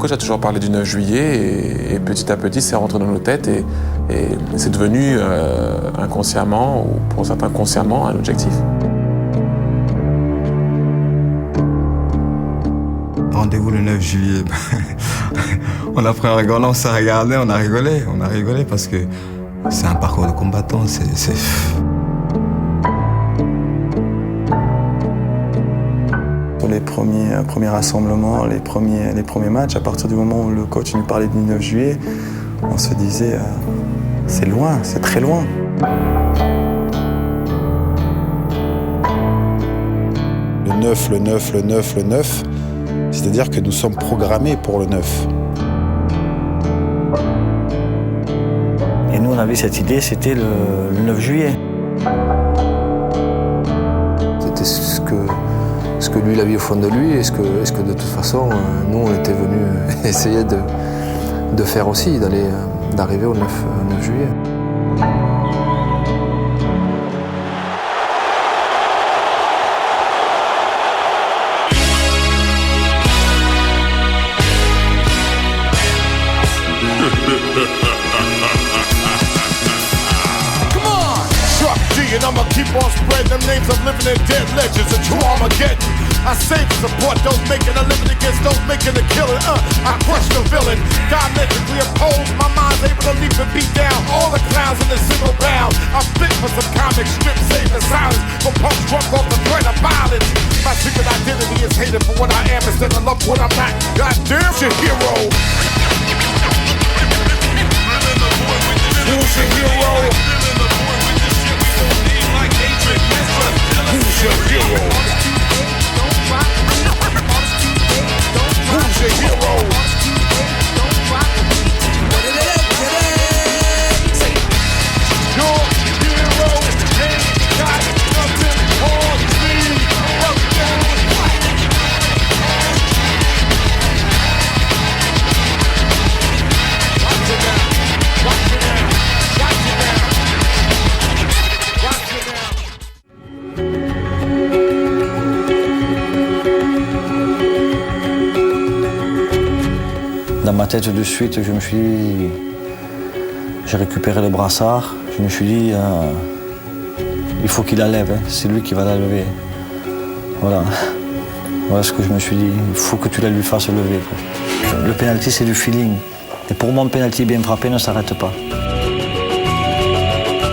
coach a toujours parlé du 9 juillet et petit à petit, c'est rentré dans nos têtes et c'est devenu inconsciemment, ou pour certains consciemment, un objectif. Rendez-vous le 9 juillet. On a pris un rigolant, on s'est regardé, on a rigolé parce que c'est un parcours de combattant, Pour les premiers rassemblements, les premiers matchs, à partir du moment où le coach nous parlait du 9 juillet, on se disait c'est loin, c'est très loin. Le 9, c'est-à-dire que nous sommes programmés pour le 9. Et nous, on avait cette idée, c'était le 9 juillet. C'était ce que lui, il avait au fond de lui, et ce que de toute façon, nous, on était venus essayer de faire aussi, d'arriver au 9 juillet. Come on! Chuck D, and I'ma keep on spreading them names of living and dead legends, a true Armageddon. I save and support those making a living against those making a killing. I crush the villain, diametrically opposed. My mind's able to leap and beat down all the clowns in a single bound. I'm fit for some comic strip, save the silence for punks drunk off the threat of violence. My secret identity is hated for what I am instead of love for what I'm not. Goddamn, your hero. Who's your hero? Who's your hero? Who's your hero? Your hero ain't got nothing on me. Watch it now. Watch it now. Watch it now. Watch it now. Dans ma tête, de suite, je me suis dit, j'ai récupéré le brassard, je me suis dit, il faut qu'il la lève, hein. C'est lui qui va la lever. Voilà. Voilà ce que je me suis dit, il faut que tu la lui fasses lever, quoi. Le pénalty, c'est du feeling. Et pour moi, un pénalty bien frappé ne s'arrête pas.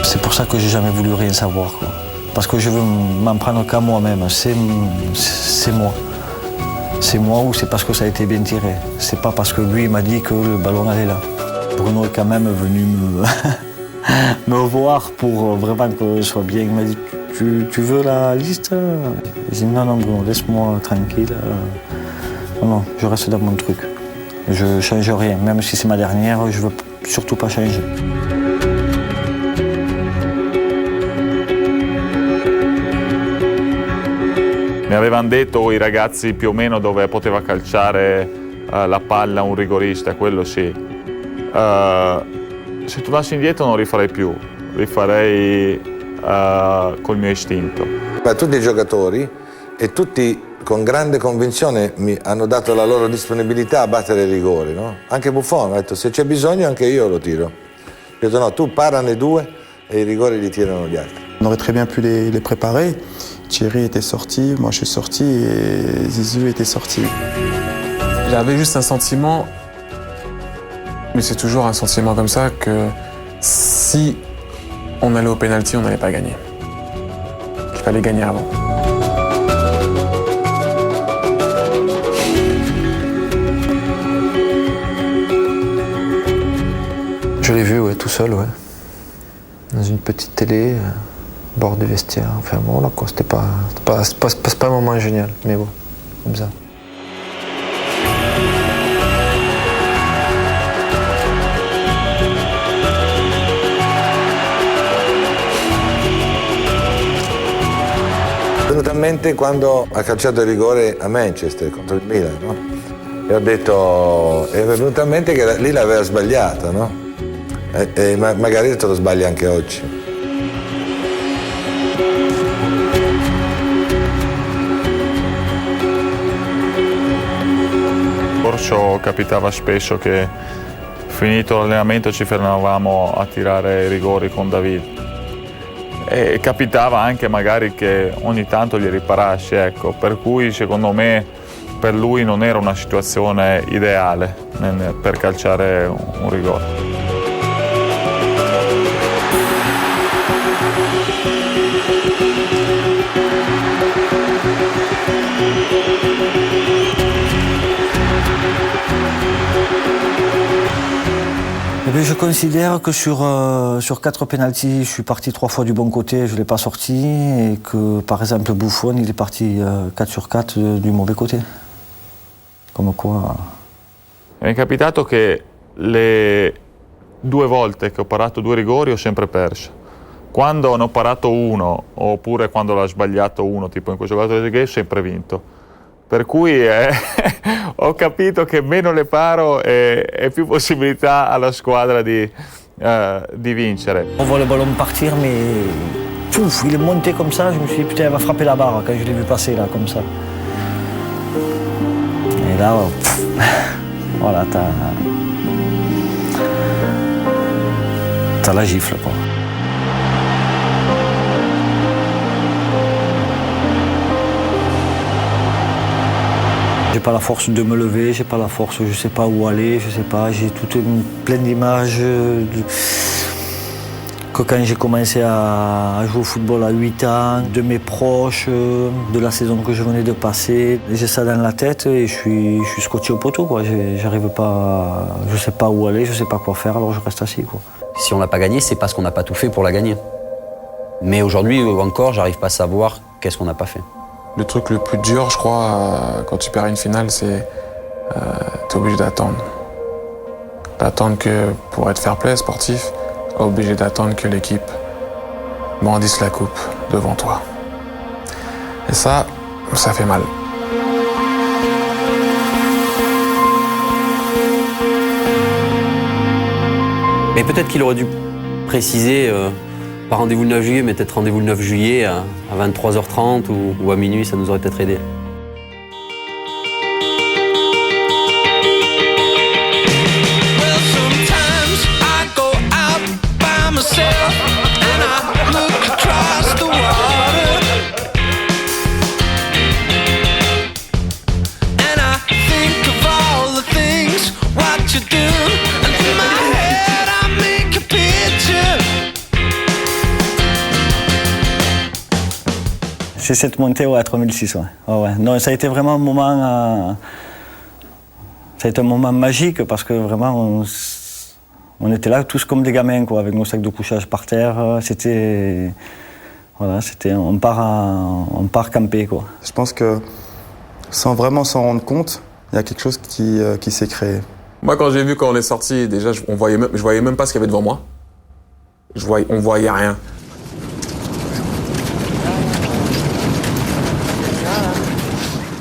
C'est pour ça que j'ai jamais voulu rien savoir, quoi. Parce que je veux m'en prendre qu'à moi-même, c'est moi. C'est moi ou c'est parce que ça a été bien tiré. C'est pas parce que lui m'a dit que le ballon allait là. Bruno est quand même venu me voir pour vraiment que je sois bien. Il m'a dit, tu veux la liste? J'ai dit non Bruno, laisse-moi tranquille. Non, je reste dans mon truc. Je change rien, même si c'est ma dernière, je veux surtout pas changer. Mi avevano detto i ragazzi più o meno dove poteva calciare la palla un rigorista, quello sì. Se tornassi indietro non rifarei più, rifarei col mio istinto. Tutti i giocatori e tutti con grande convinzione mi hanno dato la loro disponibilità a battere i rigori, no? Anche Buffon ha detto se c'è bisogno anche io lo tiro. Ho detto no, tu parane due e i rigori li tirano gli altri. On aurait très bien pu les préparer. Thierry était sorti, moi je suis sorti et Zizou était sorti. J'avais juste un sentiment, mais c'est toujours un sentiment comme ça, que si on allait au pénalty, on n'allait pas gagner. Qu'il fallait gagner avant. Je l'ai vu, ouais, tout seul, ouais. Dans une petite télé, bord du vestiaire. Enfin bon, là, quoi, c'était pas un moment génial, mais bon, comme ça. Mi è venuto in mente quando ha calciato il rigore a Manchester contro il Milan, no? E ho detto, è venuto in mente che lì l'aveva sbagliato, no? E magari te lo sbagli anche oggi. calcio capitava spesso che finito l'allenamento ci fermavamo a tirare rigori con David. E capitava anche magari che ogni tanto gli riparassi, ecco, per cui secondo me per lui non era una situazione ideale per calciare un rigore. Eh bien, je considère que sur 4 pénaltys, je suis parti 3 fois du bon côté, je ne l'ai pas sorti, et que par exemple Buffon, il est parti 4 sur 4 du mauvais côté. Come qua. Mi è capitato che le 2 volte che ho parato 2 rigori ho sempre perso. Quando ne ho parato uno, oppure quando l'ho sbagliato uno, tipo in questo caso ho sempre vinto. Per cui ho capito che meno le paro e più possibilità alla squadra di vincere. On voit le ballon partir, mais pouf, il est monté comme ça, je me suis dit putain, il va frapper la barre quand je l'ai vu passer là, comme ça. Et là, pff, voilà, t'as la gifle, quoi. J'ai pas la force de me lever, j'ai pas la force, je sais pas où aller, je sais pas, j'ai plein d'images que quand j'ai commencé à jouer au football à 8 ans, de mes proches, de la saison que je venais de passer. J'ai ça dans la tête et je suis scotché au poteau, quoi. J'arrive pas, je sais pas où aller, je sais pas quoi faire, alors je reste assis, quoi. Si on l'a pas gagné, c'est parce qu'on n'a pas tout fait pour la gagner. Mais aujourd'hui encore, j'arrive pas à savoir qu'est-ce qu'on n'a pas fait. Le truc le plus dur, je crois, quand tu perds une finale, c'est t'es obligé d'attendre. D'attendre que, pour être fair-play sportif, t'es obligé d'attendre que l'équipe brandisse la coupe devant toi. Et ça fait mal. Mais peut-être qu'il aurait dû préciser, pas rendez-vous le 9 juillet, mais peut-être rendez-vous le 9 juillet à 23h30 ou à minuit, ça nous aurait peut-être aidé. C'est cette montée à 3006, ouais. Oh, ouais. Non, ça a été vraiment un moment, ça a été un moment magique parce que vraiment on était là tous comme des gamins, quoi, avec nos sacs de couchage par terre. C'était, voilà, on part camper, quoi. Je pense que sans vraiment s'en rendre compte, il y a quelque chose qui s'est créé. Moi, quand j'ai vu quand on est sorti, déjà, je voyais même pas ce qu'il y avait devant moi. On voyait rien.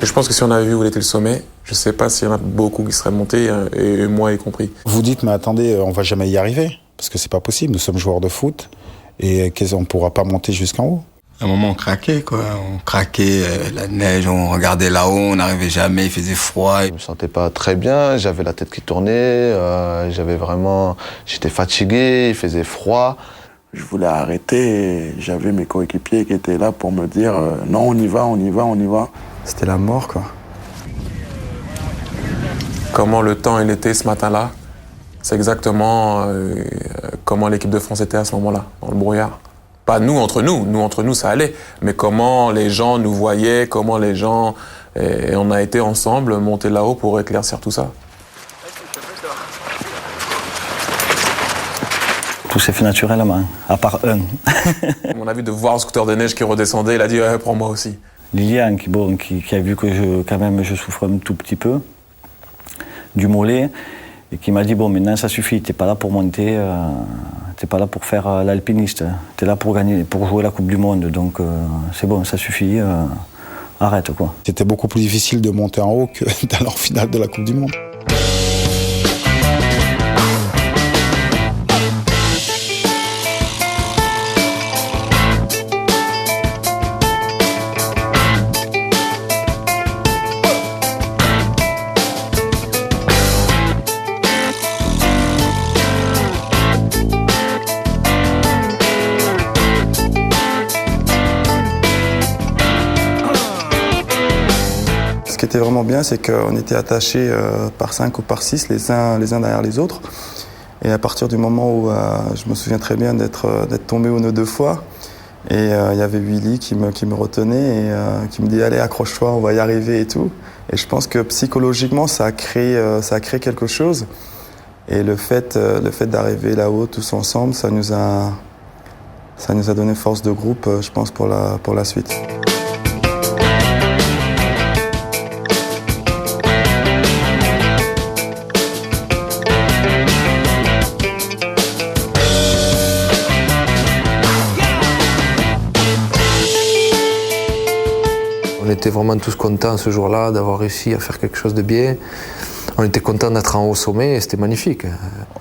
Et je pense que si on avait vu où était le sommet, je sais pas s'il y en a beaucoup qui seraient montés, et moi y compris. Vous dites, mais attendez, on va jamais y arriver, parce que c'est pas possible, nous sommes joueurs de foot, et on pourra pas monter jusqu'en haut. À un moment, on craquait, quoi. On craquait, la neige, on regardait là-haut, on n'arrivait jamais, il faisait froid. Je me sentais pas très bien, j'avais la tête qui tournait, j'étais fatigué, il faisait froid. Je voulais arrêter et j'avais mes coéquipiers qui étaient là pour me dire non, on y va, on y va, on y va. C'était la mort, quoi. Comment le temps il était ce matin-là, c'est exactement comment l'équipe de France était à ce moment-là, dans le brouillard. Pas nous entre nous ça allait, mais comment les gens nous voyaient, comment les gens... Et on a été ensemble monter là-haut pour éclaircir tout ça. Tout s'est fait naturellement, à part un. On a vu de voir le scooter de neige qui redescendait, il a dit prends-moi aussi. Lilian, qui a vu que je souffre un tout petit peu du mollet, et qui m'a dit bon, maintenant ça suffit, t'es pas là pour monter, t'es pas là pour faire l'alpiniste, t'es là pour gagner, pour jouer la Coupe du Monde, donc c'est bon, ça suffit, arrête, quoi. C'était beaucoup plus difficile de monter en haut que d'aller en finale de la Coupe du Monde. était vraiment bien, c'est qu'on était attachés par 5 ou par 6, les uns derrière les autres. Et à partir du moment où je me souviens très bien d'être tombé au nœud 2 fois, et il y avait Willy qui me retenait et qui me dit « Allez, accroche-toi, on va y arriver et tout ». Et je pense que psychologiquement, ça a créé quelque chose. Et le fait d'arriver là-haut tous ensemble, ça nous a donné force de groupe, je pense, pour la suite. On était vraiment tous contents ce jour-là d'avoir réussi à faire quelque chose de bien. On était contents d'être en haut sommet et c'était magnifique.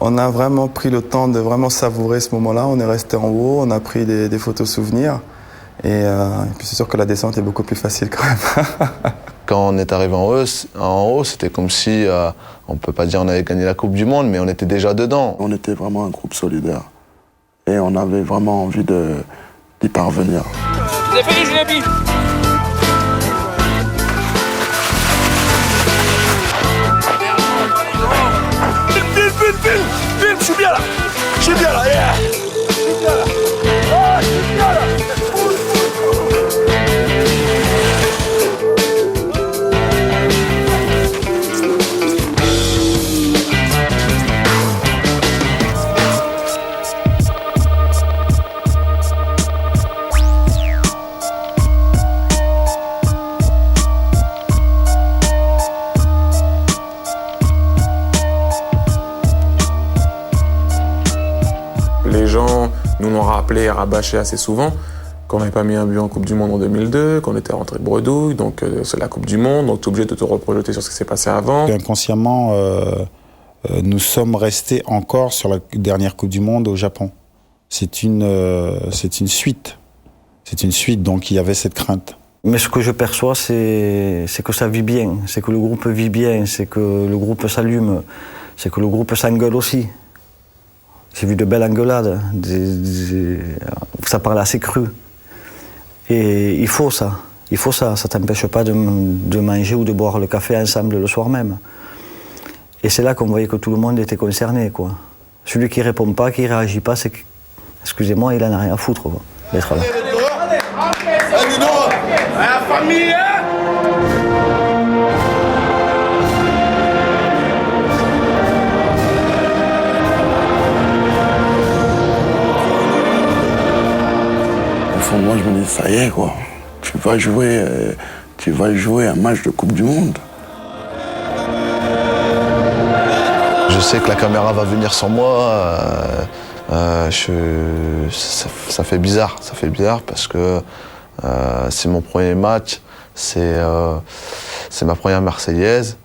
On a vraiment pris le temps de vraiment savourer ce moment-là. On est resté en haut, on a pris des photos souvenirs. Et puis c'est sûr que la descente est beaucoup plus facile quand même. Quand on est arrivé en haut, c'était comme si, on ne peut pas dire on avait gagné la Coupe du Monde, mais on était déjà dedans. On était vraiment un groupe solidaire. Et on avait vraiment envie d'y parvenir. Je l'ai mis. Vite, je suis bien là. Yeah. Je suis bien là. Oh, je suis bien là. Les gens nous l'ont rappelé et rabâché assez souvent qu'on n'avait pas mis un but en Coupe du Monde en 2002, qu'on était rentré de bredouille, donc c'est la Coupe du Monde, donc tu es obligé de te reprojeter sur ce qui s'est passé avant. Inconsciemment, nous sommes restés encore sur la dernière Coupe du Monde au Japon. C'est une suite. C'est une suite, donc il y avait cette crainte. Mais ce que je perçois, c'est que ça vit bien, c'est que le groupe vit bien, c'est que le groupe s'allume, c'est que le groupe s'engueule aussi. J'ai vu de belles engueulades, ça parle assez cru. Et il faut ça ne t'empêche pas de manger ou de boire le café ensemble le soir même. Et c'est là qu'on voyait que tout le monde était concerné, quoi. Celui qui répond pas, qui réagit pas, c'est que, excusez-moi, il en a rien à foutre, quoi, d'être là. Moi, je me dis, ça y est, quoi. Tu vas jouer un match de Coupe du Monde. Je sais que la caméra va venir sans moi. Ça fait bizarre parce que c'est mon premier match, c'est ma première Marseillaise.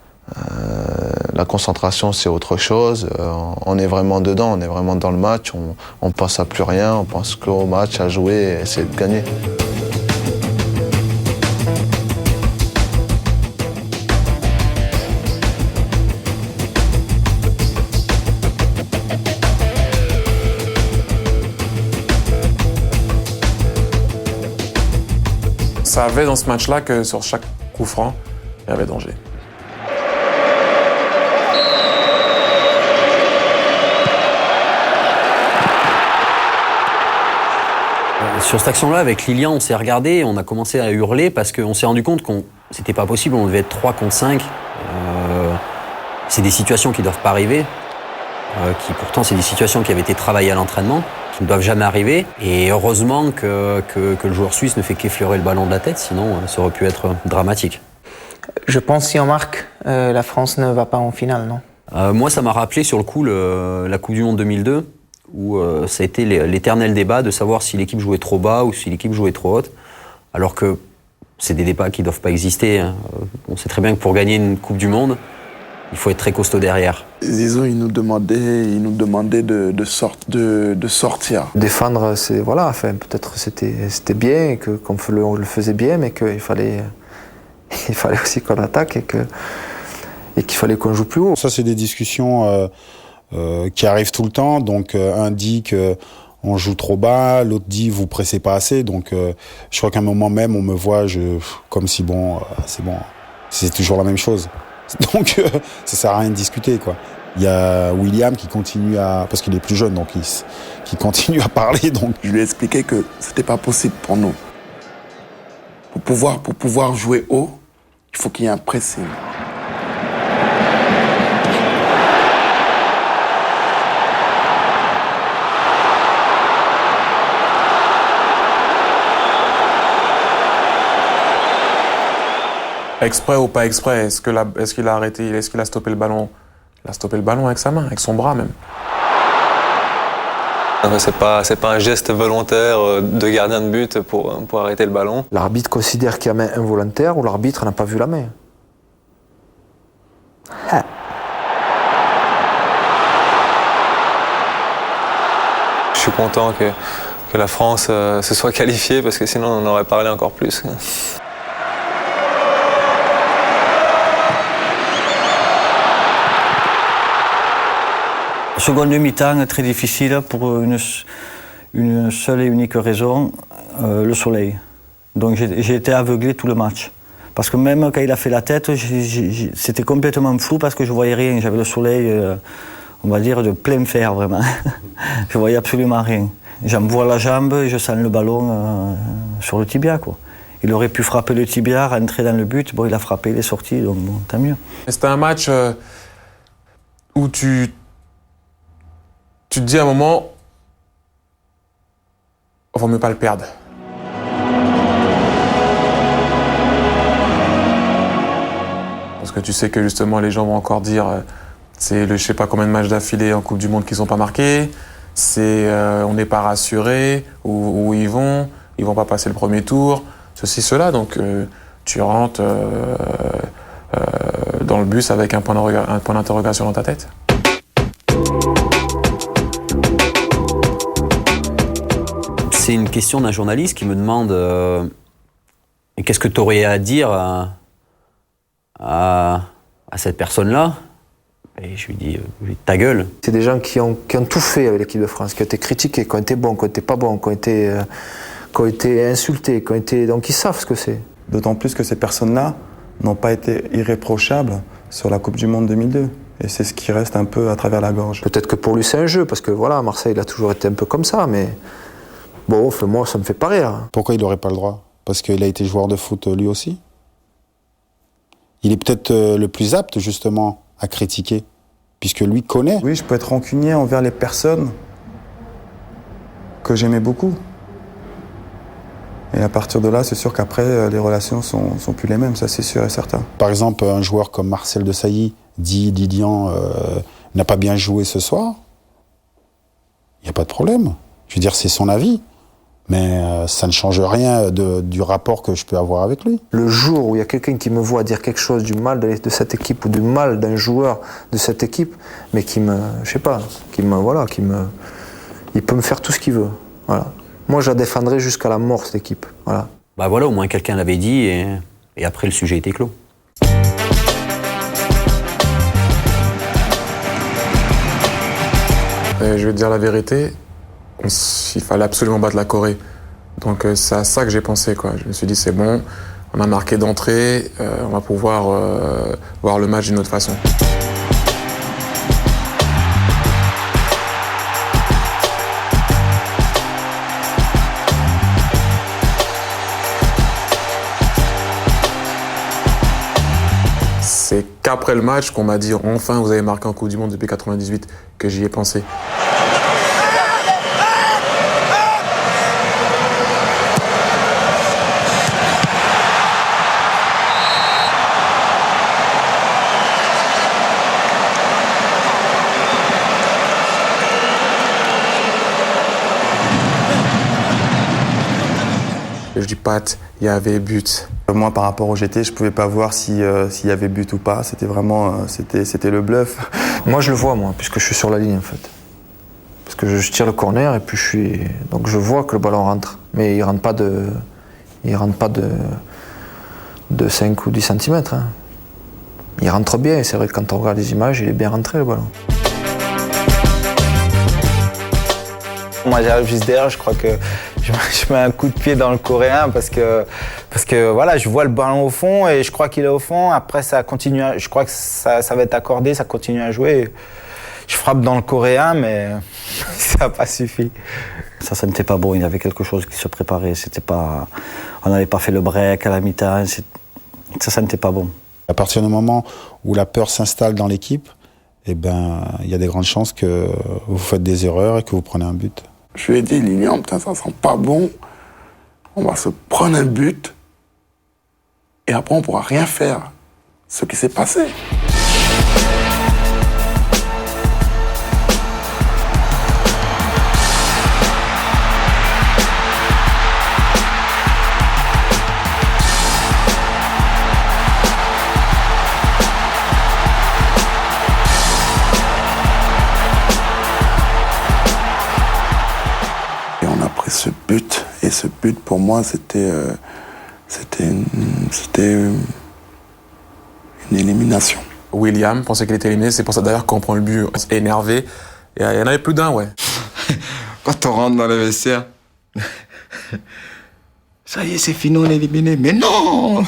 La concentration, c'est autre chose. On est vraiment dedans, on est vraiment dans le match. On pense à plus rien, on pense qu'au match, à jouer et essayer de gagner. Ça avait dans ce match-là que sur chaque coup franc, il y avait danger. Sur cette action-là, avec Lilian, on s'est regardé, on a commencé à hurler parce qu'on s'est rendu compte qu'on c'était pas possible, on devait être 3 contre 5. C'est des situations qui ne doivent pas arriver, qui pourtant c'est des situations qui avaient été travaillées à l'entraînement, qui ne doivent jamais arriver. Et heureusement que le joueur suisse ne fait qu'effleurer le ballon de la tête, sinon ça aurait pu être dramatique. Je pense que si on marque, la France ne va pas en finale, non? Moi, ça m'a rappelé sur le coup la Coupe du Monde 2002, où ça a été l'éternel débat de savoir si l'équipe jouait trop bas ou si l'équipe jouait trop haute, alors que c'est des débats qui ne doivent pas exister. Hein. On sait très bien que pour gagner une Coupe du Monde, il faut être très costaud derrière. Zizou, il nous demandait de sortir. Défendre, c'est voilà, enfin, peut-être c'était bien, qu'on le faisait bien, mais qu'il fallait aussi qu'on attaque et qu'il fallait qu'on joue plus haut. Ça, c'est des discussions qui arrivent tout le temps. Donc, un dit qu'on joue trop bas, l'autre dit vous pressez pas assez. Donc, je crois qu'à un moment même, on me voit comme si bon, c'est toujours la même chose. Donc ça sert à rien de discuter, quoi. Il y a William qui continue parce qu'il est plus jeune, donc qui continue à parler. Donc je lui ai expliqué que c'était pas possible pour nous. Pour pouvoir jouer haut, il faut qu'il y ait un pressing. Exprès ou pas exprès, est-ce qu'il a arrêté, est-ce qu'il a stoppé le ballon? Il a stoppé le ballon avec sa main, avec son bras même. C'est pas un geste volontaire de gardien de but pour arrêter le ballon. L'arbitre considère qu'il y a main involontaire ou l'arbitre n'a pas vu la main. Ah. Je suis content que la France se soit qualifiée parce que sinon on en aurait parlé encore plus. Seconde demi-temps très difficile pour une seule et unique raison, le soleil. Donc j'ai été aveuglé tout le match. Parce que même quand il a fait la tête, c'était complètement flou parce que je voyais rien. J'avais le soleil, on va dire, de plein fer vraiment. Je voyais absolument rien. J'envoie la jambe et je sens le ballon sur le tibia, quoi. Il aurait pu frapper le tibia, rentrer dans le but. Bon, il a frappé, il est sorti, donc bon, tant mieux. C'était un match où tu te dis à un moment, il vaut mieux pas le perdre. Parce que tu sais que justement les gens vont encore dire c'est je sais pas combien de matchs d'affilée en Coupe du Monde qu'ils n'ont pas marqué, c'est on n'est pas rassuré où ils vont pas passer le premier tour, ceci, cela. Donc tu rentres dans le bus avec un point d'interrogation dans ta tête. C'est une question d'un journaliste qui me demande qu'est-ce que tu aurais à dire à cette personne-là. Et je lui dis ta gueule. C'est des gens qui ont tout fait avec l'équipe de France, qui ont été critiqués, qui ont été bons, qui ont été pas bons, qui ont été insultés, donc ils savent ce que c'est. D'autant plus que ces personnes-là n'ont pas été irréprochables sur la Coupe du Monde 2002. Et c'est ce qui reste un peu à travers la gorge. Peut-être que pour lui c'est un jeu, parce que voilà, Marseille il a toujours été un peu comme ça, mais bon, moi ça me fait pas rire. Pourquoi il n'aurait pas le droit? Parce qu'il a été joueur de foot lui aussi. Il est peut-être le plus apte justement à critiquer, puisque lui connaît. Oui, je peux être rancunier envers les personnes que j'aimais beaucoup. Et à partir de là, c'est sûr qu'après, les relations sont plus les mêmes, ça c'est sûr et certain. Par exemple, un joueur comme Marcel Desailly dit Lilian n'a pas bien joué ce soir, il n'y a pas de problème. Je veux dire, c'est son avis. Mais ça ne change rien du rapport que je peux avoir avec lui. Le jour où il y a quelqu'un qui me voit dire quelque chose du mal de cette équipe ou du mal d'un joueur de cette équipe, mais qui me, je sais pas, il peut me faire tout ce qu'il veut. Voilà. Moi, je la défendrai jusqu'à la mort, cette équipe. Voilà. Bah voilà, au moins quelqu'un l'avait dit et après le sujet était clos. Je vais te dire la vérité. Il fallait absolument battre la Corée. Donc c'est à ça que j'ai pensé, quoi. Je me suis dit c'est bon, on a marqué d'entrée, on va pouvoir voir le match d'une autre façon. C'est qu'après le match qu'on m'a dit enfin vous avez marqué en Coupe du Monde depuis 98 que j'y ai pensé. Je dis Pat, il y avait but. Moi, par rapport au GT, je pouvais pas voir s'il y avait but ou pas. C'était vraiment, c'était le bluff. Moi, je le vois, puisque je suis sur la ligne, en fait. Parce que je tire le corner et puis donc je vois que le ballon rentre. Mais il rentre pas de 5 ou 10 cm. Hein. Il rentre bien, et c'est vrai que quand on regarde les images, il est bien rentré, le ballon. Moi j'arrive juste derrière, je crois que je mets un coup de pied dans le Coréen parce que voilà, je vois le ballon au fond et je crois qu'il est au fond. Après ça continue, je crois que ça va être accordé, ça continue à jouer. Je frappe dans le Coréen, mais ça n'a pas suffi. Ça n'était pas bon, il y avait quelque chose qui se préparait. On n'avait pas fait le break à la mi-temps, ça n'était pas bon. À partir du moment où la peur s'installe dans l'équipe, eh ben, il y a des grandes chances que vous faites des erreurs et que vous prenez un but. Je lui ai dit, Lilian, putain, ça sent pas bon. On va se prendre un but. Et après, on pourra rien faire. Ce qui s'est passé. Ce but, et ce but pour moi c'était une élimination. William pensait qu'il était éliminé, c'est pour ça d'ailleurs qu'on prend le but énervé. Il y en avait plus d'un, ouais. Quand on rentre dans le vestiaire, ça y est, c'est fini, on est éliminé. Mais non.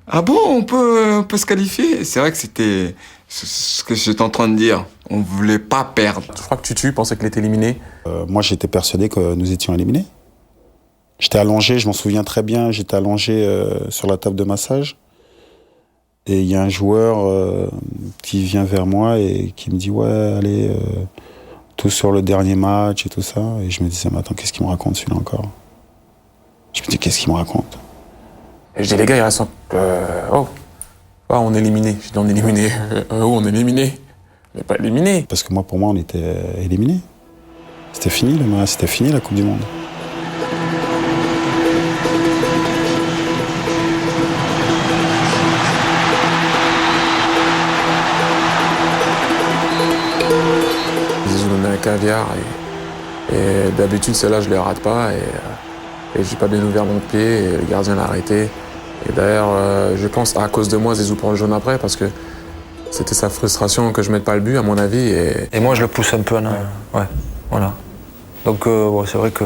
Ah bon, on peut se qualifier. C'est vrai que c'était ce que j'étais en train de dire. On voulait pas perdre. Je crois que Tutu pensait qu'il était éliminé. Moi, j'étais persuadé que nous étions éliminés. J'étais allongé, je m'en souviens très bien, j'étais allongé sur la table de massage. Et il y a un joueur qui vient vers moi et qui me dit « Ouais, allez, tout sur le dernier match et tout ça. » Et je me disais « Mais attends, qu'est-ce qu'il me raconte celui-là encore ?» Je me dis « Qu'est-ce qu'il me raconte ?» Et je dis « Les gars, il reste... on est éliminé. » Je dis « On est éliminé. On est éliminé. On n'est pas éliminé. » Parce que moi, pour moi, on était éliminés. C'était fini, c'était fini la Coupe du Monde. Zizou me met un caviar et d'habitude celle-là je les rate pas et j'ai pas bien ouvert mon pied et le gardien l'a arrêté. Et d'ailleurs je pense à cause de moi Zizou prend le jaune après parce que c'était sa frustration que je mette pas le but à mon avis. Et moi je le pousse un peu en arrière. Ouais, voilà. Donc c'est vrai que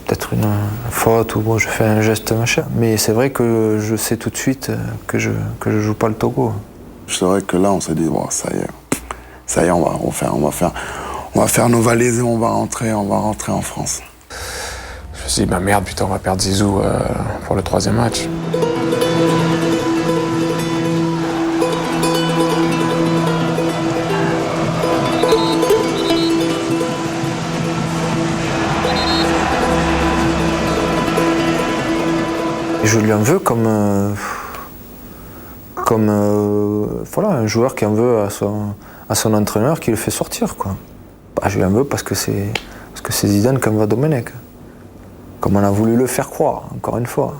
peut-être une faute ou je fais un geste machin. Mais c'est vrai que je sais tout de suite que je joue pas le Togo. C'est vrai que là on s'est dit bon ça y est, on va faire nos valises et on va rentrer en France. Je me suis dit bah merde putain on va perdre Zizou pour le 3e match. Je lui en veux comme voilà, un joueur qui en veut à son entraîneur qui le fait sortir, quoi. Bah, je lui en veux parce que c'est Zidane qui en veut à Domenech. Comme on a voulu le faire croire, encore une fois.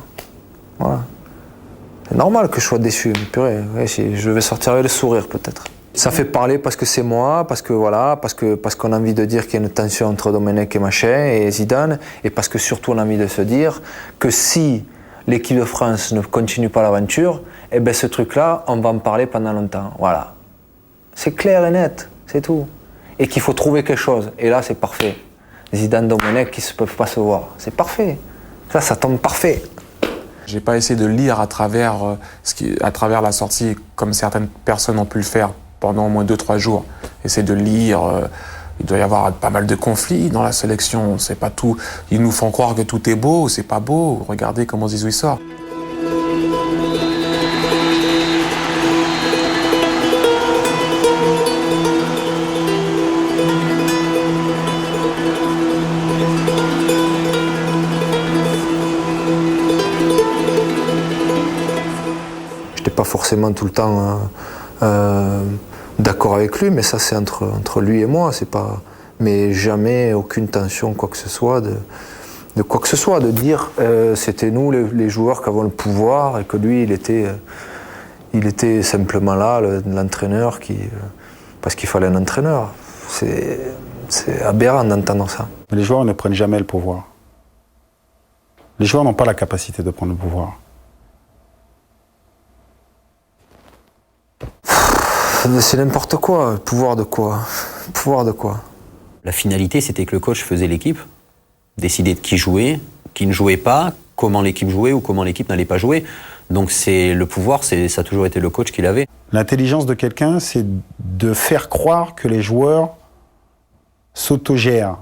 Voilà. C'est normal que je sois déçu, mais purée, ouais, je vais sortir avec le sourire peut-être. Ça fait parler parce que c'est moi, parce qu'on a envie de dire qu'il y a une tension entre Domenech et machin et Zidane, et parce que surtout on a envie de se dire que si l'équipe de France ne continue pas l'aventure, eh ben ce truc-là, on va en parler pendant longtemps. Voilà. C'est clair et net, c'est tout. Et qu'il faut trouver quelque chose. Et là, c'est parfait. Zidane, Domenech, qui ne peuvent pas se voir. C'est parfait. Ça tombe parfait. J'ai pas essayé de lire à travers la sortie, comme certaines personnes ont pu le faire pendant au moins 2-3 jours. Essayer de lire. Il doit y avoir pas mal de conflits dans la sélection. C'est pas tout. Ils nous font croire que tout est beau, c'est pas beau. Regardez comment Zizou il sort. J'étais pas forcément tout le temps d'accord avec lui, mais ça c'est entre lui et moi, c'est pas. Mais jamais aucune tension, quoi que ce soit, de quoi que ce soit, de dire c'était nous les joueurs qui avons le pouvoir et que lui il était simplement là, l'entraîneur parce qu'il fallait un entraîneur. C'est aberrant d'entendre ça. Les joueurs ne prennent jamais le pouvoir. Les joueurs n'ont pas la capacité de prendre le pouvoir. C'est n'importe quoi. Pouvoir de quoi? Pouvoir de quoi? La finalité, c'était que le coach faisait l'équipe, décidait de qui jouait, qui ne jouait pas, comment l'équipe jouait ou comment l'équipe n'allait pas jouer. Donc c'est le pouvoir, ça a toujours été le coach qui l'avait. L'intelligence de quelqu'un, c'est de faire croire que les joueurs s'autogèrent.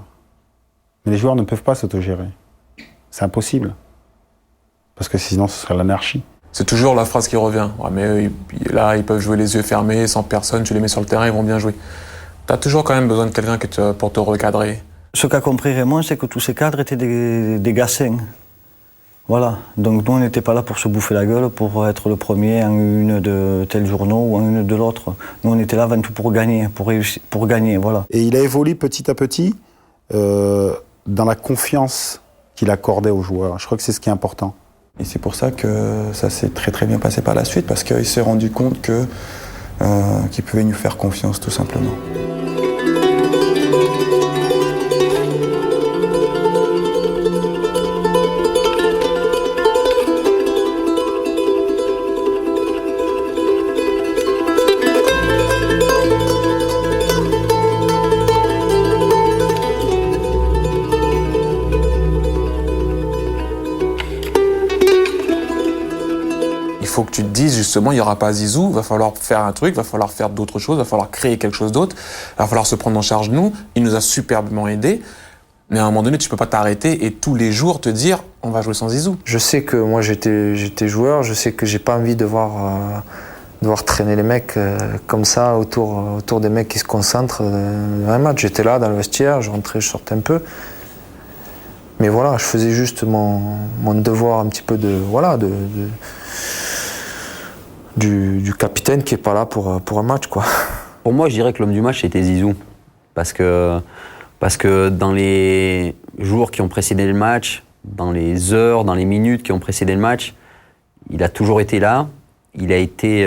Mais les joueurs ne peuvent pas s'autogérer. C'est impossible. Parce que sinon, ce serait l'anarchie. C'est toujours la phrase qui revient. Ouais, mais eux, là, ils peuvent jouer les yeux fermés, sans personne, tu les mets sur le terrain, ils vont bien jouer. T'as toujours quand même besoin de quelqu'un pour te recadrer. Ce qu'a compris Raymond, c'est que tous ces cadres étaient des gars sains. Voilà. Donc nous, on n'était pas là pour se bouffer la gueule, pour être le premier en une de tel journaux ou en une de l'autre. Nous, on était là avant tout pour gagner, pour réussir, pour gagner, voilà. Et il a évolué petit à petit dans la confiance qu'il accordait aux joueurs. Je crois que c'est ce qui est important. Et c'est pour ça que ça s'est très très bien passé par la suite, parce qu'il s'est rendu compte qu'il pouvait nous faire confiance, tout simplement. Il faut que tu te dises justement, il n'y aura pas Zizou, il va falloir faire un truc, il va falloir faire d'autres choses, il va falloir créer quelque chose d'autre, il va falloir se prendre en charge de nous. Il nous a superbement aidés, mais à un moment donné, tu ne peux pas t'arrêter et tous les jours te dire, on va jouer sans Zizou. Je sais que moi j'étais joueur, je sais que j'ai pas envie de voir traîner les mecs comme ça autour des mecs qui se concentrent dans un match. J'étais là dans le vestiaire, je rentrais, je sortais un peu. Mais voilà, je faisais juste mon devoir un petit peu du capitaine qui est pas là pour un match, quoi. Pour moi, je dirais que l'homme du match, c'était Zizou. Parce que dans les jours qui ont précédé le match, dans les heures, dans les minutes qui ont précédé le match, il a toujours été là. Il a été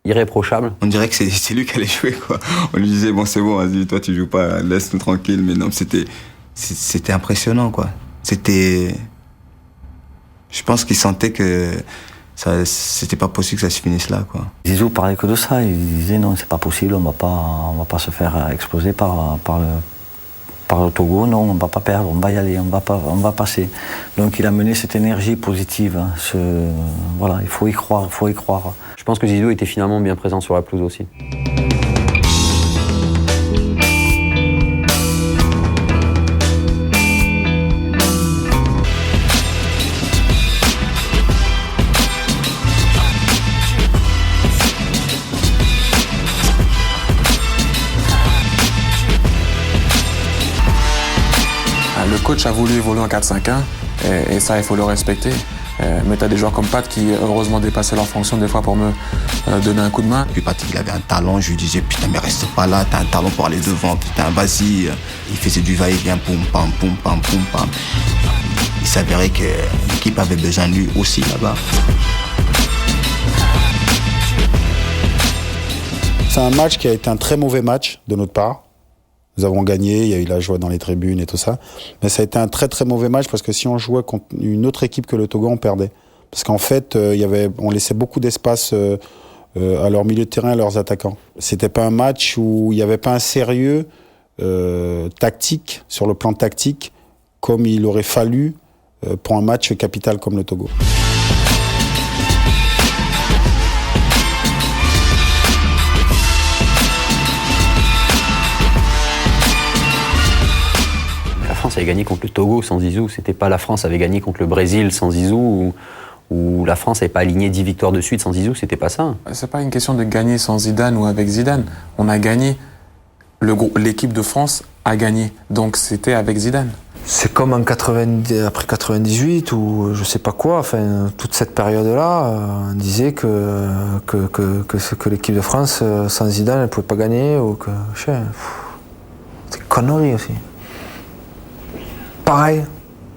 irréprochable. On dirait que c'est lui qui allait jouer, quoi. On lui disait, bon, c'est bon, vas-y, toi, tu joues pas, laisse-nous tranquille. Mais non, c'était impressionnant, quoi. Je pense qu'il sentait que c'était pas possible que ça se finisse là, quoi. Zizou parlait que de ça, il disait non, c'est pas possible, on va pas se faire exploser par le Togo, non, on va pas perdre, on va y aller, on va passer. Donc il a mené cette énergie positive, voilà, il faut y croire. Je pense que Zizou était finalement bien présent sur la pelouse aussi. Le coach a voulu évoluer en 4-5-1 et ça, il faut le respecter. Mais tu as des joueurs comme Pat qui, heureusement, dépassaient leur fonction des fois pour me donner un coup de main. Puis Pat, il avait un talent, je lui disais, putain, mais reste pas là, t'as un talent pour aller devant, putain, vas-y. Il faisait du va-et-vient, poum, pam, poum, pam, poum, pam. Il s'avérait que l'équipe avait besoin de lui aussi là-bas. C'est un match qui a été un très mauvais match de notre part. Nous avons gagné, il y a eu la joie dans les tribunes et tout ça. Mais ça a été un très très mauvais match parce que si on jouait contre une autre équipe que le Togo, on perdait. Parce qu'en fait, on laissait beaucoup d'espace à leur milieu de terrain, à leurs attaquants. C'était pas un match où il n'y avait pas un sérieux tactique, sur le plan tactique, comme il aurait fallu pour un match capital comme le Togo. La France avait gagné contre le Togo sans Zizou. C'était pas la France avait gagné contre le Brésil sans Zizou ou la France n'avait pas aligné 10 victoires de suite sans Zizou. C'était pas ça. C'est pas une question de gagner sans Zidane ou avec Zidane. On a gagné. L'équipe de France a gagné. Donc c'était avec Zidane. C'est comme après 98 ou je sais pas quoi, enfin toute cette période-là, on disait que l'équipe de France sans Zidane elle pouvait pas gagner ou que c'est connerie aussi. Pareil,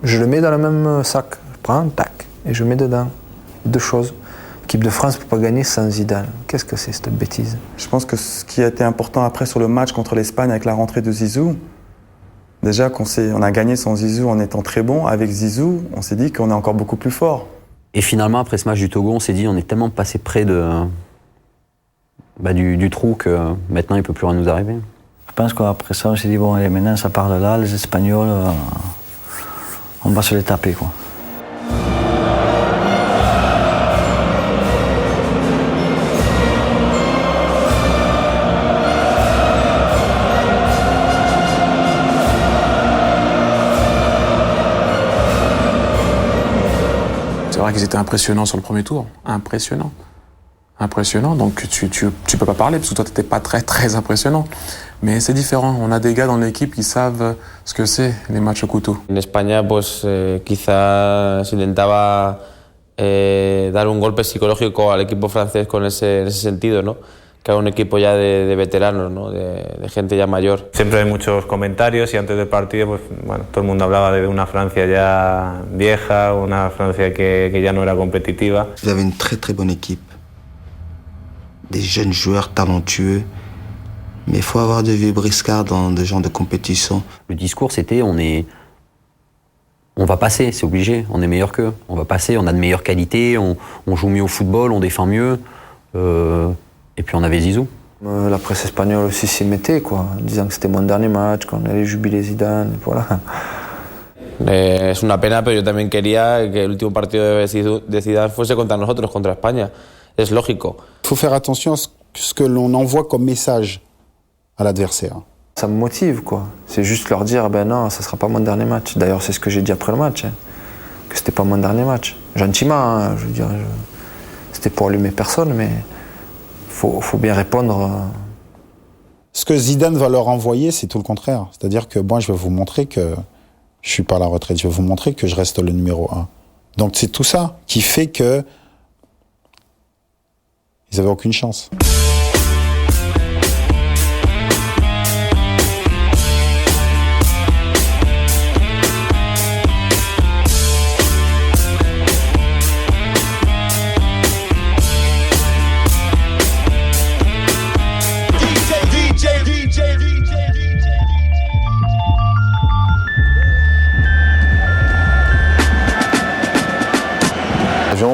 je le mets dans le même sac, je prends, tac, et je mets dedans deux choses. L'équipe de France ne peut pas gagner sans Zidane. Qu'est-ce que c'est cette bêtise? Je pense que ce qui a été important après sur le match contre l'Espagne avec la rentrée de Zizou, déjà on a gagné sans Zizou en étant très bon. Avec Zizou, on s'est dit qu'on est encore beaucoup plus fort. Et finalement, après ce match du Togo, on s'est dit on est tellement passé près du trou que maintenant il ne peut plus rien nous arriver. Je pense qu'après ça, on s'est dit, bon, allez, maintenant, ça part de là, les Espagnols, on va se les taper, quoi. C'est vrai qu'ils étaient impressionnants sur le premier tour. Impressionnants. Donc tu peux pas parler parce que toi t'étais pas très impressionnant. Mais c'est différent. On a des gars dans l'équipe qui savent ce que c'est les matchs au couteau. En España, pues quizás se intentaba dar un golpe psicológico al equipo francés en ese sentido, ¿no? Que era un equipo ya de veteranos, ¿no? de gente ya mayor. Siempre hay muchos comentarios y antes del partido, pues bueno, todo el mundo hablaba de una Francia ya vieja, una Francia que ya no era competitiva. Vous avez une très bonne équipe, des jeunes joueurs talentueux, mais il faut avoir de vieux briscards dans des genres de compétition. Le discours, c'était on va passer, c'est obligé, on est meilleur qu'eux. On va passer, on a de meilleures qualités, on joue mieux au football, on défend mieux. Et puis on avait Zizou. La presse espagnole aussi s'y mettait, quoi, en disant que c'était mon dernier match, qu'on allait jubiler Zidane, voilà. Es una pena, pero yo también quería que el último partido de Zidane fuese contra nosotros, contra España. Es lógico. Il faut faire attention à ce que l'on envoie comme message à l'adversaire. Ça me motive, quoi. C'est juste leur dire, ben non, ça sera pas mon dernier match. D'ailleurs, c'est ce que j'ai dit après le match, que c'était pas mon dernier match. Gentiment, je veux dire, c'était pour allumer personne, mais faut bien répondre. Ce que Zidane va leur envoyer, c'est tout le contraire. C'est-à-dire que moi, je vais vous montrer que je suis pas à la retraite. Je vais vous montrer que je reste le numéro 1. Donc c'est tout ça qui fait que ils avaient aucune chance.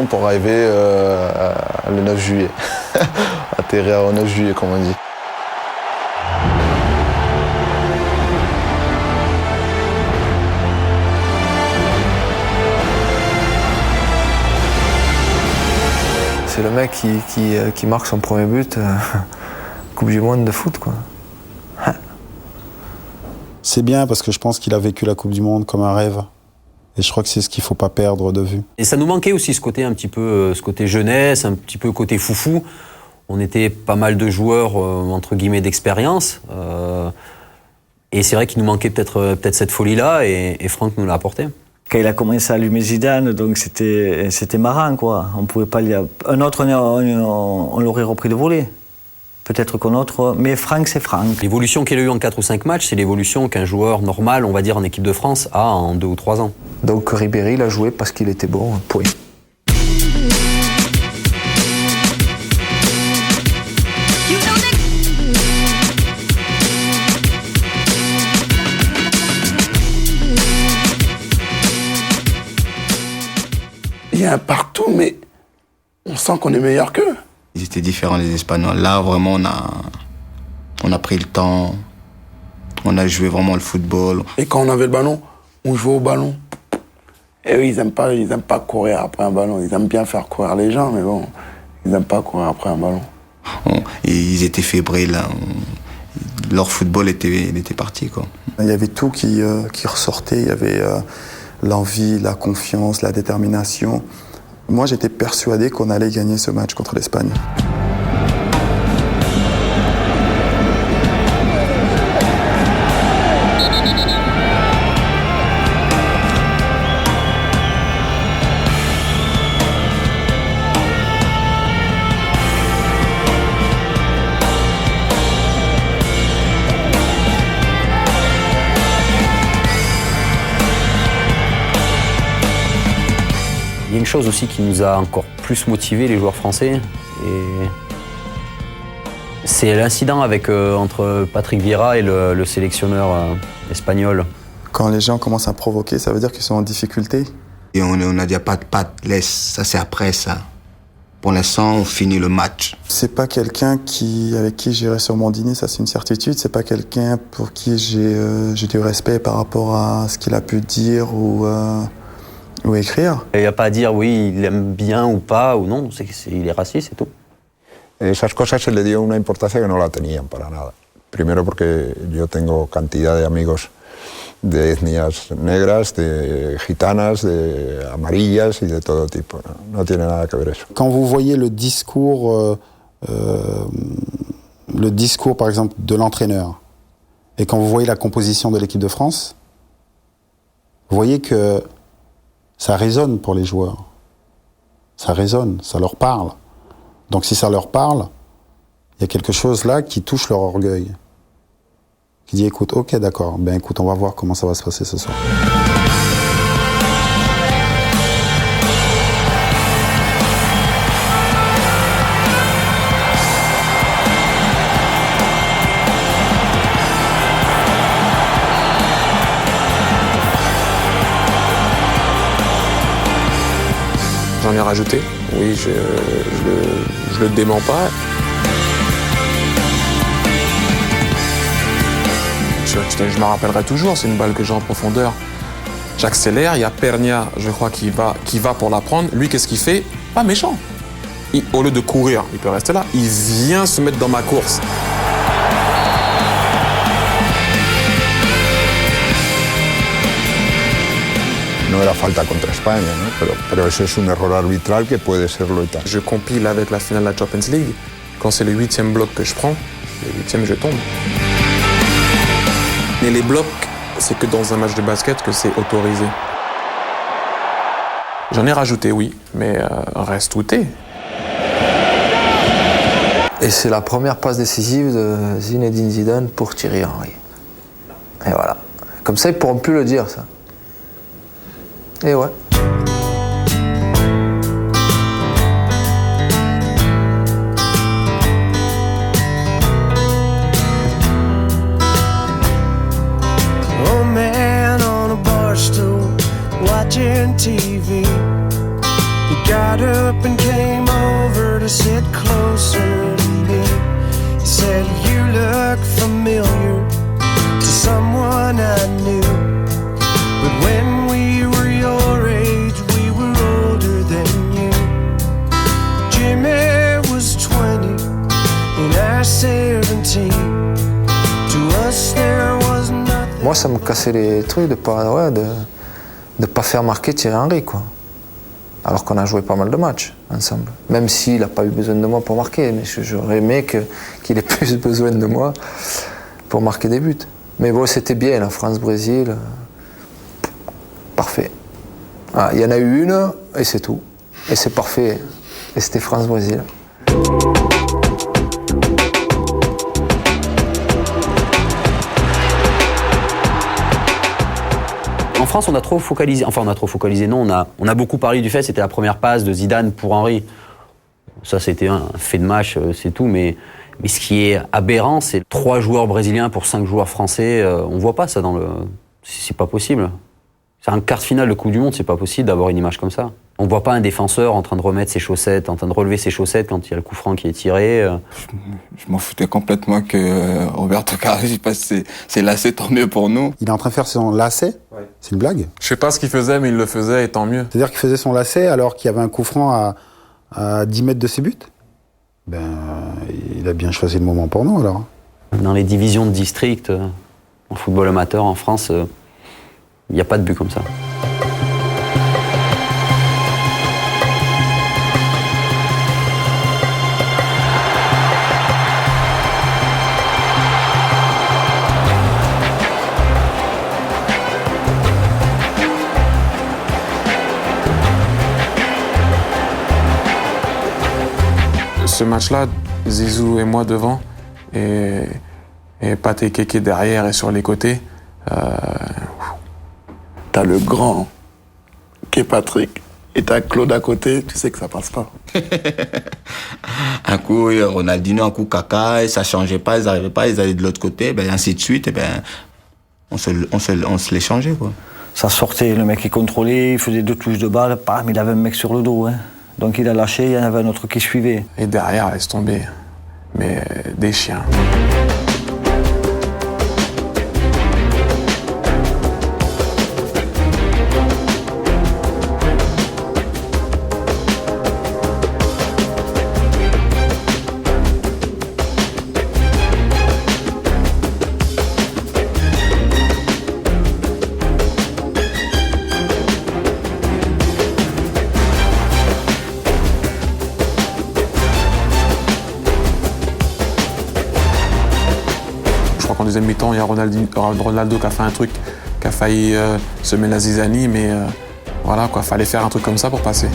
Pour arriver le 9 juillet. Atterrir au 9 juillet, comme on dit. C'est le mec qui marque son premier but, Coupe du Monde de foot, quoi. C'est bien parce que je pense qu'il a vécu la Coupe du Monde comme un rêve. Et je crois que c'est ce qu'il ne faut pas perdre de vue. Et ça nous manquait aussi ce côté un petit peu, ce côté jeunesse, un petit peu côté foufou. On était pas mal de joueurs, entre guillemets, d'expérience. Et c'est vrai qu'il nous manquait peut-être cette folie-là, et Franck nous l'a apporté. Quand il a commencé à allumer Zidane, donc c'était marrant, quoi. On pouvait pas un autre, on l'aurait repris de voler. Peut-être qu'un autre, mais Franck, c'est Franck. L'évolution qu'il a eue en 4 ou 5 matchs, c'est l'évolution qu'un joueur normal, on va dire en équipe de France, a en 2 ou 3 ans. Donc Ribéry, il a joué parce qu'il était bon, point. Il y a un partout, mais on sent qu'on est meilleur qu'eux. Ils étaient différents, les Espagnols. Là, vraiment, on a pris le temps. On a joué vraiment le football. Et quand on avait le ballon, on jouait au ballon. Et eux, ils aiment pas courir après un ballon. Ils aiment bien faire courir les gens, mais bon, ils n'aiment pas courir après un ballon. Et ils étaient fébriles. Leur football était parti, quoi. Il y avait tout qui ressortait. Il y avait l'envie, la confiance, la détermination. Moi, j'étais persuadé qu'on allait gagner ce match contre l'Espagne. Il y a une chose aussi qui nous a encore plus motivés, les joueurs français, et c'est l'incident entre Patrick Vieira et le sélectionneur espagnol. Quand les gens commencent à provoquer, ça veut dire qu'ils sont en difficulté. Et on a dit pas de patte, laisse, ça c'est après ça. pour l'instant, on finit le match. C'est pas quelqu'un avec qui j'irai sur mon dîner, ça c'est une certitude. C'est pas quelqu'un pour qui j'ai du respect par rapport à ce qu'il a pu dire ou écrire. Il n'y a pas à dire oui, il aime bien ou pas, ou non, il est raciste, c'est tout. Esas cosas se le dio una importancia que no la tenían para nada. Primero porque yo tengo cantidad de amigos de etnias negras, de gitanas, de amarillas y de todo tipo. No tiene nada que ver eso. Quand vous voyez le discours par exemple de l'entraîneur, et quand vous voyez la composition de l'équipe de France, vous voyez que ça résonne pour les joueurs. Ça résonne, ça leur parle. Donc si ça leur parle, il y a quelque chose là qui touche leur orgueil. Qui dit écoute, ok d'accord, ben écoute, on va voir comment ça va se passer ce soir. J'en ai rajouté, oui, je le dément pas. Je me rappellerai toujours, c'est une balle que j'ai en profondeur. J'accélère, il y a Pernia, je crois, qui va pour la prendre. Lui, qu'est-ce qu'il fait? Pas méchant. Au lieu de courir, il peut rester là, il vient se mettre dans ma course. No era falta contra España, ¿no? Pero eso es un error arbitral que puede serlo y tal. Je compile avec la finale de la Champions League. Quand c'est le 8e bloc que je prends, le 8e, je tombe. Mais les blocs, c'est que dans un match de basket que c'est autorisé. J'en ai rajouté, oui, mais reste où t'es. Et c'est la première passe décisive de Zinedine Zidane pour Thierry Henry. Et voilà. Comme ça, ils ne pourront plus le dire, ça. Et ouais. Oh man on a bar stool, watching TV. He got up and came over to sit closer to me. He said, "You look familiar to someone I knew. But when we were your age, we were older than you." Jimmy was 20 and I 17. To us there was nothing. Moi, ça me cassait les trucs de pas faire marquer Thierry Henry, quoi. Alors qu'on a joué pas mal de matchs ensemble. Même s'il n'a pas eu besoin de moi pour marquer, mais j'aurais aimé qu'il ait plus besoin de moi pour marquer des buts. Mais bon, c'était bien, la France-Brésil. Parfait. Ah, il y en a eu une, et c'est tout. Et c'est parfait. Et c'était France-Brésil. En France, on a trop focalisé. Enfin, on a trop focalisé. Non, on a beaucoup parlé du fait que c'était la première passe de Zidane pour Henry. Ça, c'était un fait de match, c'est tout. Mais ce qui est aberrant, c'est 3 joueurs brésiliens pour 5 joueurs français. On voit pas ça dans le. C'est pas possible. C'est un quart de finale de Coupe du Monde, c'est pas possible d'avoir une image comme ça. On voit pas un défenseur en train de remettre ses chaussettes, en train de relever ses chaussettes quand il y a le coup franc qui est tiré. Je m'en foutais complètement que Roberto Carlos passe ses lacets, tant mieux pour nous. Il est en train de faire son lacet. Ouais. C'est une blague. Je sais pas ce qu'il faisait, mais il le faisait, et tant mieux. C'est-à-dire qu'il faisait son lacet alors qu'il y avait un coup franc à 10 mètres de ses buts. Ben, il a bien choisi le moment pour nous, alors. Dans les divisions de district, en football amateur en France, il n'y a pas de but comme ça. Ce match-là, Zizou et moi devant, et Pat et Kéké derrière et sur les côtés. T'as le grand qui est Patrick et t'as Claude à côté, tu sais que ça passe pas. Un coup Ronaldinho, un coup Kaka, et ça changeait pas, ils arrivaient pas, ils allaient de l'autre côté, ben ainsi de suite, et ben on se les changeait, quoi. Ça sortait, le mec il contrôlait, il faisait 2 touches de balle, bam, il avait un mec sur le dos. Hein. Donc il a lâché, il y en avait un autre qui suivait. Et derrière, laisse tomber. Mais des chiens. En deuxième mi-temps, il y a Ronaldo qui a fait un truc, qui a failli semer la zizanie, mais voilà quoi, fallait faire un truc comme ça pour passer.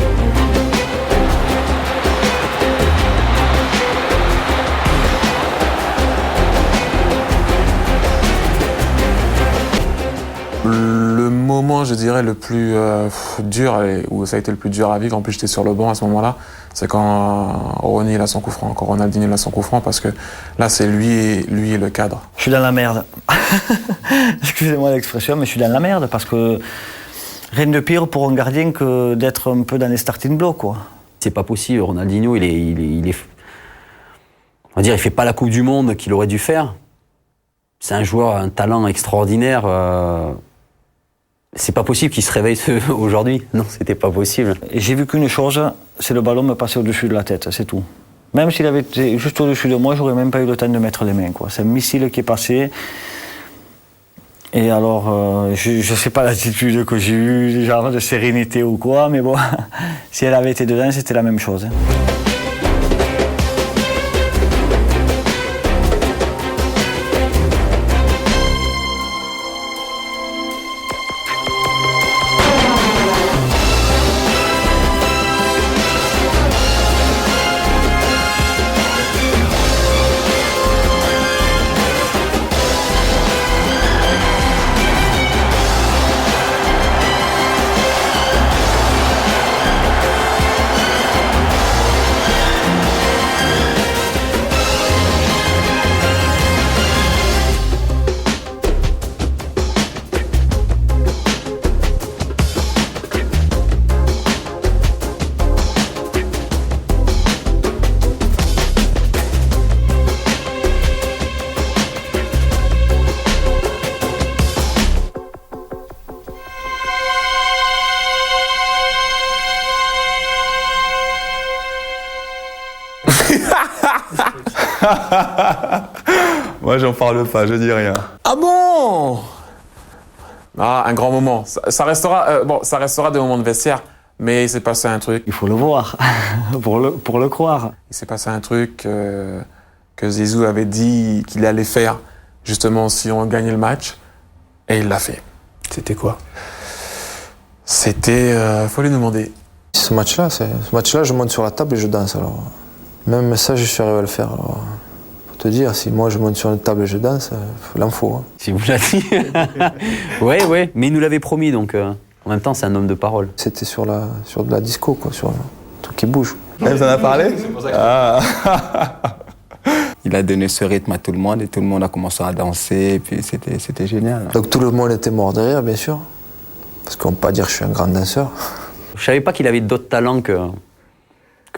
Le moment, je dirais, le plus dur, et où ça a été le plus dur à vivre, en plus j'étais sur le banc à ce moment-là, c'est quand Ronny il a son coup franc, quand Ronaldinho il a son coup franc, parce que là c'est lui et le cadre. Je suis dans la merde. Excusez-moi l'expression, mais je suis dans la merde, parce que rien de pire pour un gardien que d'être un peu dans les starting blocks, quoi. C'est pas possible, Ronaldinho, il on va dire, il fait pas la Coupe du Monde qu'il aurait dû faire. C'est un joueur, un talent extraordinaire. C'est pas possible qu'il se réveille aujourd'hui. Non, c'était pas possible. Et j'ai vu qu'une chose, c'est le ballon me passer au-dessus de la tête, c'est tout. Même s'il avait été juste au-dessus de moi, j'aurais même pas eu le temps de mettre les mains, quoi. C'est un missile qui est passé. Et alors, je sais pas l'attitude que j'ai eue, genre de sérénité ou quoi, mais bon, si elle avait été dedans, c'était la même chose. Moi, j'en parle pas, je dis rien. Ah bon? Ah, un grand moment. Ça restera des moments de vestiaire, mais il s'est passé un truc. Il faut le voir, pour le croire. Il s'est passé un truc que Zizou avait dit qu'il allait faire, justement, si on gagnait le match, et il l'a fait. C'était quoi? C'était... faut lui demander. Ce match-là, je monte sur la table et je danse, alors. Même ça, je suis arrivé à le faire, alors. Te dire, si moi je monte sur une table et je danse, il en faut. Hein. Si vous l'avez dit. ouais, mais il nous l'avait promis, donc en même temps, c'est un homme de parole. C'était sur de la disco, quoi, sur un truc qui bouge. Elle vous en a parlé? Il a donné ce rythme à tout le monde et tout le monde a commencé à danser, et puis c'était génial. Donc tout le monde était mort de rire, bien sûr, parce qu'on ne peut pas dire que je suis un grand danseur. Je savais pas qu'il avait d'autres talents que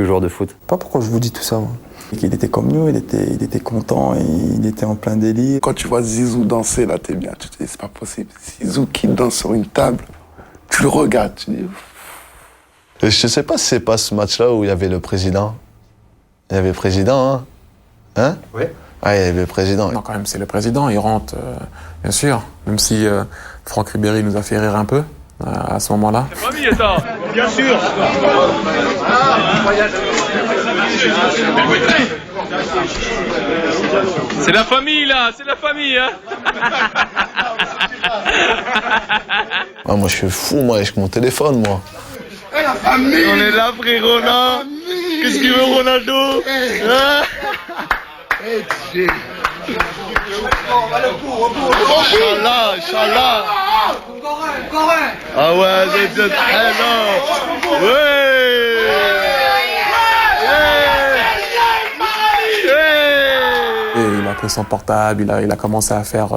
joueur de foot. Pas pourquoi je vous dis tout ça, moi. Il était comme nous, il était content, et il était en plein délire. Quand tu vois Zizou danser, là, t'es bien. Tu te dis, c'est pas possible. Zizou qui danse sur une table, tu le regardes, tu dis... Et je sais pas si c'est pas ce match-là où il y avait le président. Il y avait le président, hein? Oui. Ah, il y avait le président. Non, quand même, c'est le président, il rentre, bien sûr. Même si Franck Ribéry nous a fait rire un peu à ce moment-là. La famille est là, bien sûr. C'est la famille là, c'est la famille, hein. Ah, moi je suis fou, moi, avec mon téléphone, moi. Et la famille. On est là, frérot, là. Qu'est-ce qu'il veut, Ronaldo, hein? Inch'Allah, Inch'Allah. Ah ouais, c'est très long. Ouais. Et il a pris son portable, il a commencé à faire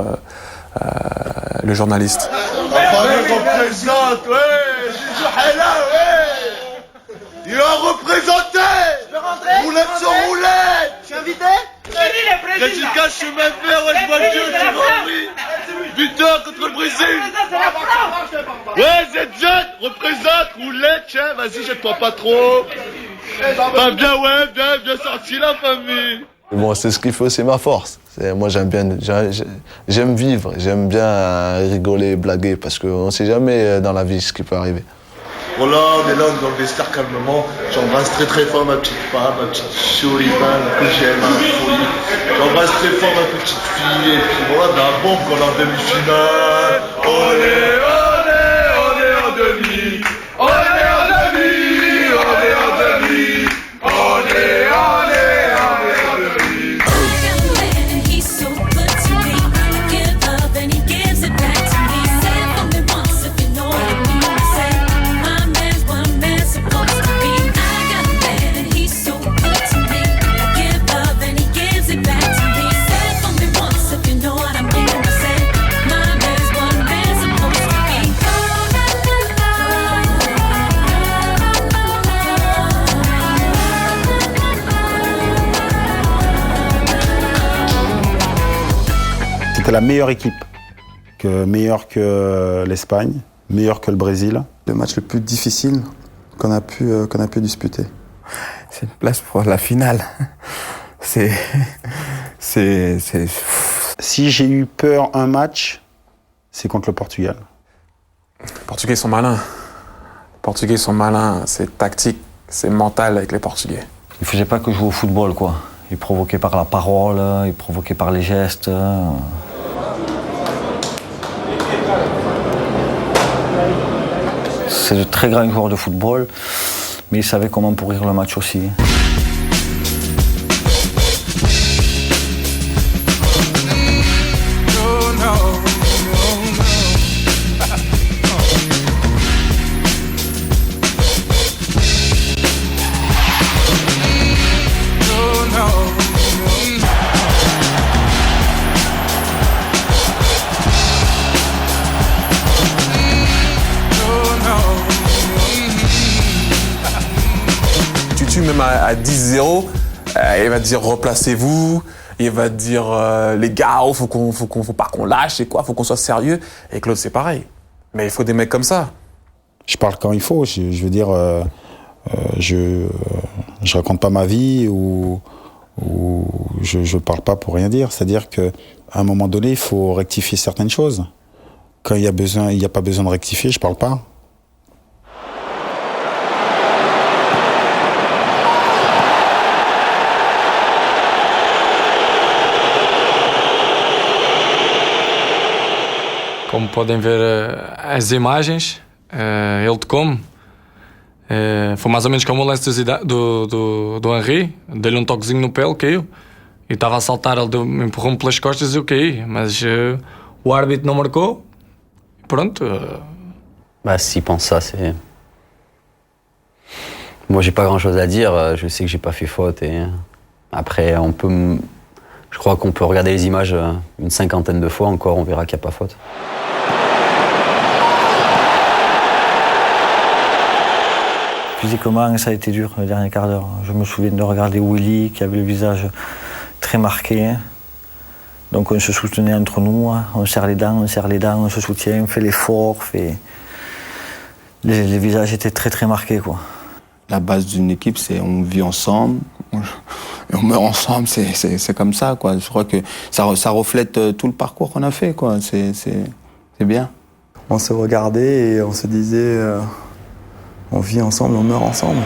le journaliste. La famille représente, ouais. Zizou Hela, ouais. Il a représenté. Je vais rentrer. Roulette sur roulette. Je suis invité. Jessica, je suis même fait, ouais, je vois Dieu, tu m'as buteur contre le Brésil. Ouais, ZZ, représente, roulette, tiens, vas-y, jette-toi pas trop. Bah, bien sorti la famille. Bon, c'est ce qu'il faut, c'est ma force. Moi, j'aime vivre, j'aime bien rigoler, blaguer, parce qu'on ne sait jamais dans la vie ce qui peut arriver. Voilà, on est là, on est dans le vestiaire calmement. J'embrasse très très fort ma petite femme, ma petite Choriban, que j'aime à la folie. J'embrasse très fort ma petite fille, et puis voilà, d'un bon qu'on est en demi-finale. On est en demi, on est en demi, on est en demi, on est en demi. C'était la meilleure équipe, meilleure que l'Espagne, meilleure que le Brésil. Le match le plus difficile qu'on a pu disputer. C'est une place pour la finale. C'est... Si j'ai eu peur un match, c'est contre le Portugal. Les Portugais sont malins. C'est tactique, c'est mental avec les Portugais. Ils faisaient pas que jouer au football, quoi. Ils provoquaient par la parole, ils provoquaient par les gestes. C'est de très grands joueurs de football, mais ils savaient comment pourrir le match aussi. Même à 10-0, il va te dire replacez-vous, il va te dire les gars, faut pas qu'on lâche, faut qu'on soit sérieux. Et Claude, c'est pareil. Mais il faut des mecs comme ça. Je parle quand il faut. Je veux dire, je raconte pas ma vie ou je parle pas pour rien dire. C'est-à-dire qu'à un moment donné, il faut rectifier certaines choses. Quand il y a pas besoin de rectifier, je parle pas. Como podem ver as imagens, ele de como. Foi mais ou menos como o lance do Henry. Dei-lhe toquezinho no pé, ele caiu. E estava a saltar, ele me empurrou-me pelas costas e eu caí. Mas o árbitro não marcou. E pronto. S'il pense ça, c'est... Moi, j'ai pas grand-chose à dire. Je sais que j'ai pas fait faute. Et après, je crois qu'on peut regarder les images une 50aine de fois encore, on verra qu'il n'y a pas faute. Physiquement, ça a été dur le dernier quart d'heure. Je me souviens de regarder Willy, qui avait le visage très marqué. Donc on se soutenait entre nous, on serre les dents, on se soutient, on fait l'effort. Les visages étaient très très marqués, quoi. La base d'une équipe, c'est on vit ensemble, et on meurt ensemble, c'est comme ça, quoi. Je crois que ça reflète tout le parcours qu'on a fait, quoi. C'est bien. On se regardait et on se disait on vit ensemble, on meurt ensemble.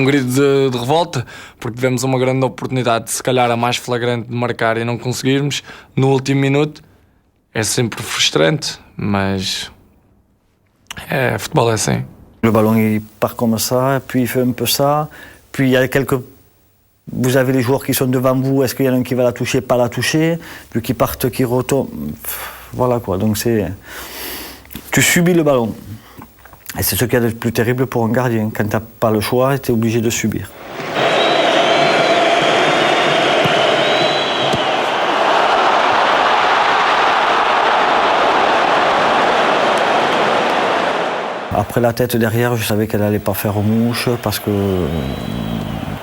Grito de revolta, porque tivemos uma grande oportunidade, se calhar a mais flagrante de marcar e não conseguirmos no último minuto. É sempre frustrante, mas football é assim. Le ballon il part comme ça, puis il fait un peu ça, puis il y a vous avez les joueurs qui sont devant vous, est-ce qu'il y en a un qui va la toucher, pas la toucher, puis qui partent, qui retournent, voilà quoi. Donc tu subis le ballon. Et c'est ce qu'il y a de plus terrible pour un gardien. Quand tu n'as pas le choix, tu es obligé de subir. Après la tête derrière, je savais qu'elle n'allait pas faire mouche parce que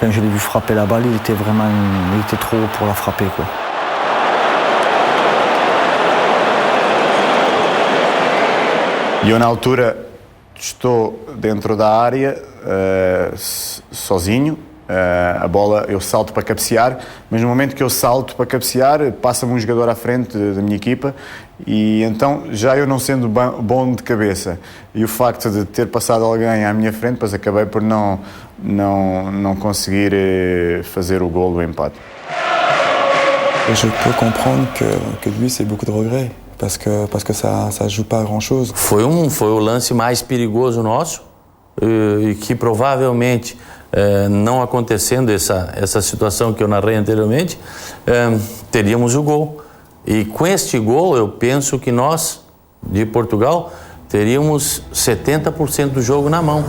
quand je l'ai vu frapper la balle, il était trop haut pour la frapper, quoi. Eu na altura estou dentro da área, sozinho, a bola eu salto para cabecear, mas no momento que eu salto para cabecear, passa-me um jogador à frente da minha equipa e então já eu não sendo bom de cabeça e o facto de ter passado alguém à minha frente, pois acabei por não conseguir fazer o gol do empate. Et je peux comprendre que lui, c'est beaucoup de regrets. Parce que ça joue pas à grand-chose. Foi o lance mais perigoso nosso e que provavelmente, não acontecendo essa situação que eu narrei anteriormente, teríamos o gol. E com este gol, eu penso que nós, de Portugal, teríamos 70% do jogo na mão.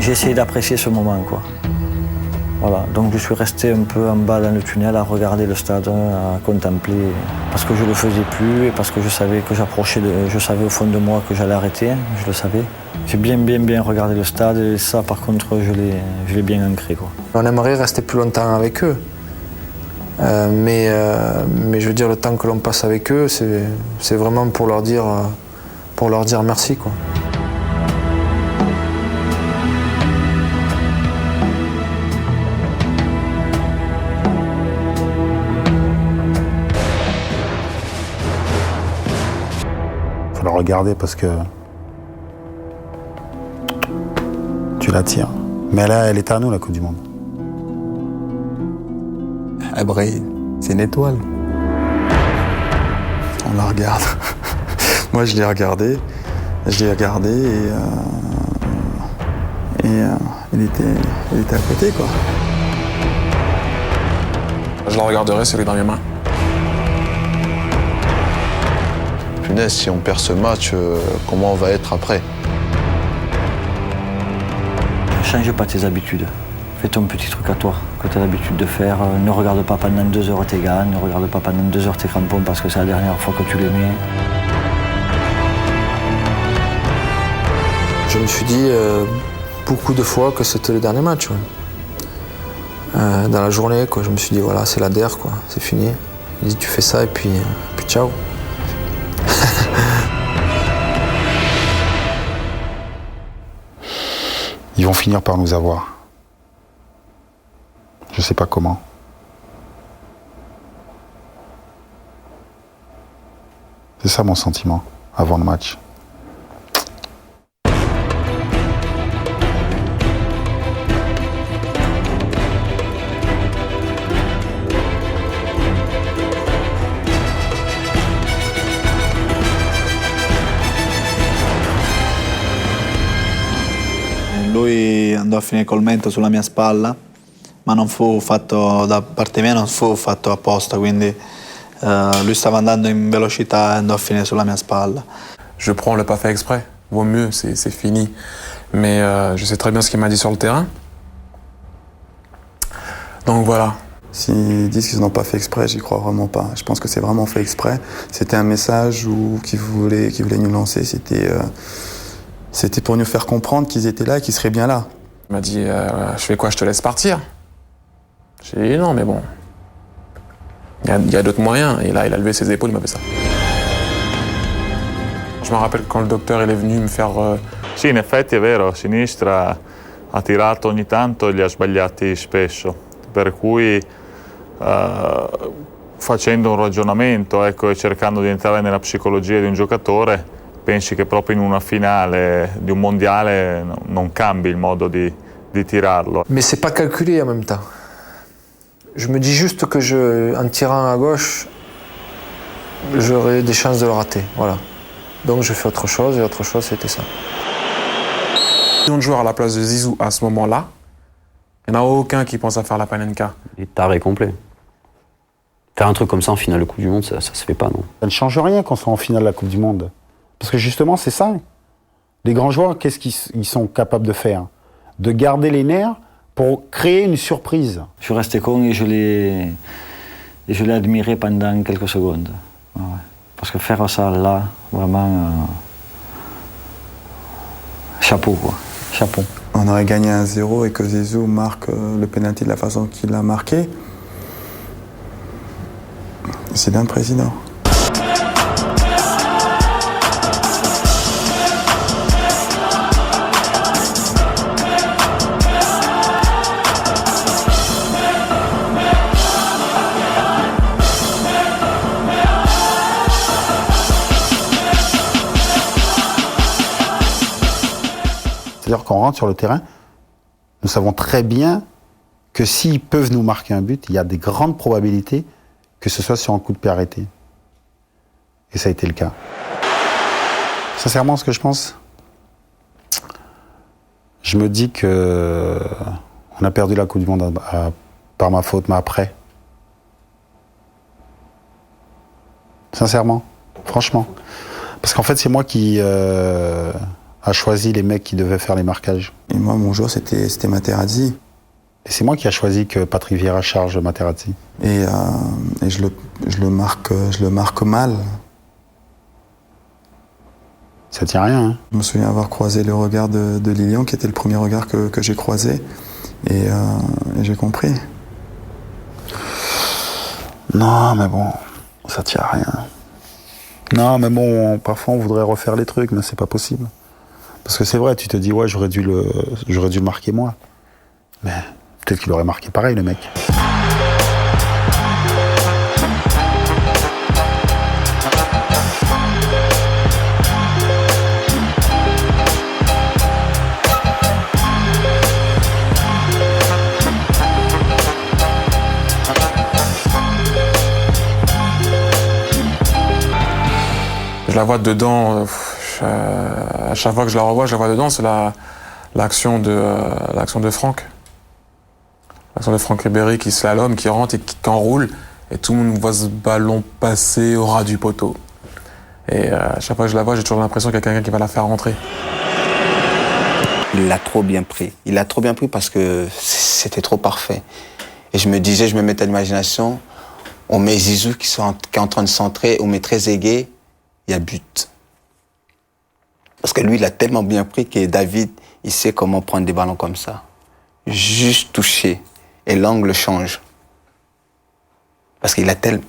J'ai essayé d'apprécier ce moment, quoi. Voilà, donc je suis resté un peu en bas dans le tunnel à regarder le stade, à contempler, parce que je ne le faisais plus et parce que je savais que j'approchais, je savais au fond de moi que j'allais arrêter, je le savais. J'ai bien regardé le stade et ça, par contre, je l'ai bien ancré, quoi. On aimerait rester plus longtemps avec eux, mais je veux dire, le temps que l'on passe avec eux, c'est vraiment pour leur dire merci, quoi. Faut la regarder parce que tu l'attires. Mais là, elle est à nous, la Coupe du Monde. Elle brille, c'est une étoile. On la regarde. Moi, je l'ai regardé et il était à côté, quoi. Je la regarderai, c'est dans mes mains. Punaise, si on perd ce match, comment on va être après? Ne change pas tes habitudes. Fais ton petit truc à toi, que tu as l'habitude de faire. Ne regarde pas pendant 2 heures tes gants, ne regarde pas pendant 2 heures tes crampons parce que c'est la dernière fois que tu les mets. Je me suis dit beaucoup de fois que c'était le dernier match. Ouais. Dans la journée, quoi, je me suis dit, voilà, c'est la DER, quoi, c'est fini. Il dit, tu fais ça et puis ciao. Ils vont finir par nous avoir. Je sais pas comment. C'est ça mon sentiment avant le match. Lui andò a finire col mento sulla mia spalla, ma non fu fatto da parte mia, non fu fatto apposta, quindi lui stava andando in velocità e andò a finire sulla mia spalla. Je prends, on l'a pas fait exprès. Vaut mieux, c'est fini. Mais je sais très bien ce qu'il m'a dit sur le terrain. Donc voilà. S'ils disent qu'ils n'ont pas fait exprès, j'y crois vraiment pas. Je pense que c'est vraiment fait exprès. C'était un message qu'ils voulaient nous lancer. C'était pour nous faire comprendre qu'ils étaient là et qu'ils seraient bien là. Il m'a dit, je fais quoi, je te laisse partir? J'ai dit non, mais bon, il y a d'autres moyens. Et là, il a levé ses épaules, il m'a fait ça. Je me rappelle quand le docteur il est venu me faire... Sì, in effetti è vero, a sinistra ha tirato ogni tanto e li ha sbagliati spesso. per cui facendo un ragionamento, ecco, e cercando di entrare nella psicologia di un giocatore, pensi che proprio in una finale di un mondiale non cambi il modo di tirarlo. Mais c'est pas calculé en même temps. Je me dis juste que en tirant à gauche, j'aurais des chances de le rater. Voilà. Donc je fais autre chose, et autre chose, c'était ça. De joueurs à la place de Zizou à ce moment-là, il n'y en a aucun qui pense à faire la Panenka. Et taré complet. Faire un truc comme ça en finale de Coupe du Monde, ça se fait pas, non. Ça ne change rien qu'on soit en finale de la Coupe du Monde. Parce que justement, c'est ça. Les grands joueurs, qu'est-ce qu'ils sont capables de faire? De garder les nerfs pour créer une surprise. Je suis resté con et je l'ai admiré pendant quelques secondes. Ouais. Parce que faire ça là, vraiment, chapeau quoi, chapeau. On aurait gagné 1-0 et que Zizou marque le pénalty de la façon qu'il l'a marqué. C'est d'un président. C'est-à-dire qu'on rentre sur le terrain, nous savons très bien que s'ils peuvent nous marquer un but, il y a des grandes probabilités que ce soit sur un coup de pied arrêté. Et ça a été le cas. Sincèrement, ce que je pense, je me dis que on a perdu la Coupe du Monde par ma faute, mais après. Sincèrement, franchement. Parce qu'en fait, c'est moi qui a choisi les mecs qui devaient faire les marquages. Et moi, mon joueur, c'était Materazzi. Et c'est moi qui a choisi que Patrick Vieira charge Materazzi. Et je le marque mal. Ça tient rien. Hein. Je me souviens avoir croisé le regard de Lilian, qui était le premier regard que j'ai croisé. Et j'ai compris. Non, mais bon, ça tient à rien. Non, mais bon, parfois on voudrait refaire les trucs, mais c'est pas possible. Parce que c'est vrai, tu te dis, ouais, j'aurais dû le marquer moi. Mais peut-être qu'il aurait marqué pareil, le mec. Je la vois dedans, à chaque fois que je la revois, je la vois dedans, c'est l'action de Franck. L'action de Franck Ribéry qui slalom, qui rentre et qui enroule, et tout le monde voit ce ballon passer au ras du poteau. Et à chaque fois que je la vois, j'ai toujours l'impression qu'il y a quelqu'un qui va la faire rentrer. Il l'a trop bien pris. Il l'a trop bien pris parce que c'était trop parfait. Et je me disais, je me mettais à l'imagination, on met Zizou qui est en train de centrer, on met Trezeguet, il y a but. Parce que lui, il a tellement bien pris que David, il sait comment prendre des ballons comme ça. Juste toucher. Et l'angle change. Parce qu'il a il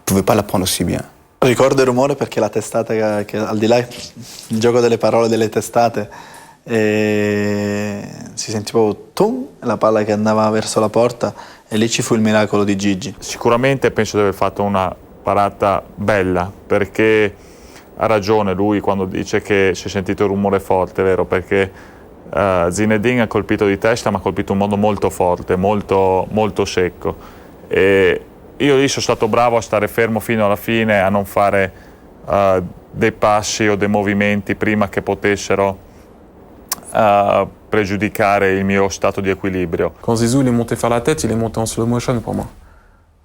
pouvait pas la prendre aussi bien. Ricordo il rumore perché la testata, che al di là il gioco delle parole delle testate, si sentiva tum, la palla che andava verso la porta, e lì ci fu il miracolo di Gigi. Sicuramente penso di aver fatto una parata bella, perché ha ragione lui quando dice che si è sentito il rumore forte, vero? Perché Zinedine ha colpito di testa, ma ha colpito in modo molto forte, molto, molto secco. E io lì sono stato bravo a stare fermo fino alla fine, a non fare dei passi o dei movimenti prima che potessero pregiudicare il mio stato di equilibrio. Quand Zizou il est monté faire la tête, il est monté en slow motion pour moi.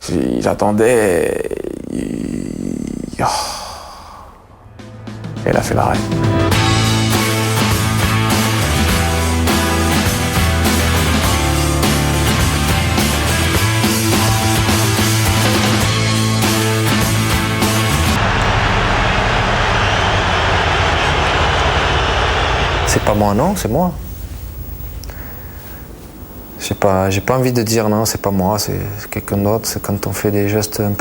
Il attendait, et il a fait l'arrêt. C'est pas moi, non, c'est moi. J'ai pas envie de dire non, c'est pas moi, c'est quelqu'un d'autre. C'est quand on fait des gestes un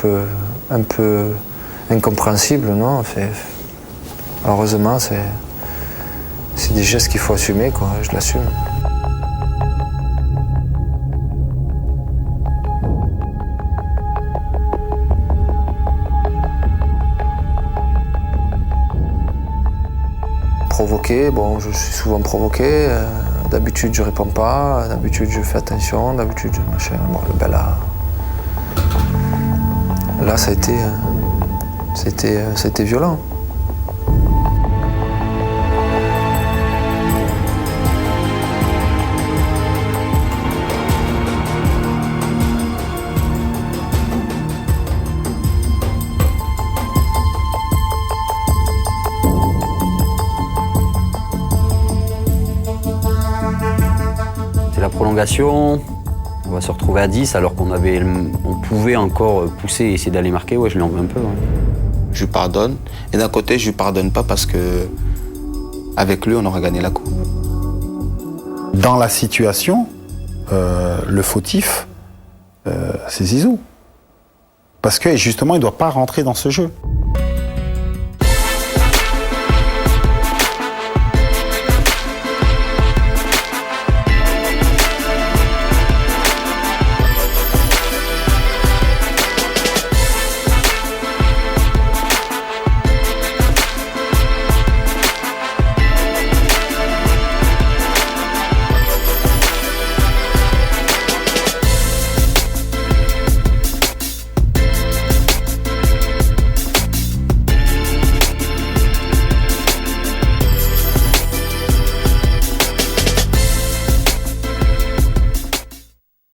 peu incompréhensibles, non. Heureusement, c'est des gestes qu'il faut assumer, quoi. Je l'assume. provoqué. Bon, je suis souvent provoqué. D'habitude, je réponds pas. D'habitude, je fais attention. D'habitude, je machin. Bon, ben là, ça a été violent. C'est la prolongation. On va se retrouver à 10 alors qu'on pouvait encore pousser et essayer d'aller marquer. Ouais, je lui en veux un peu. Ouais. Je lui pardonne. Et d'un côté, je lui pardonne pas parce que avec lui, on aurait gagné la coupe. Dans la situation, le fautif, c'est Zizou. Parce que justement, il ne doit pas rentrer dans ce jeu.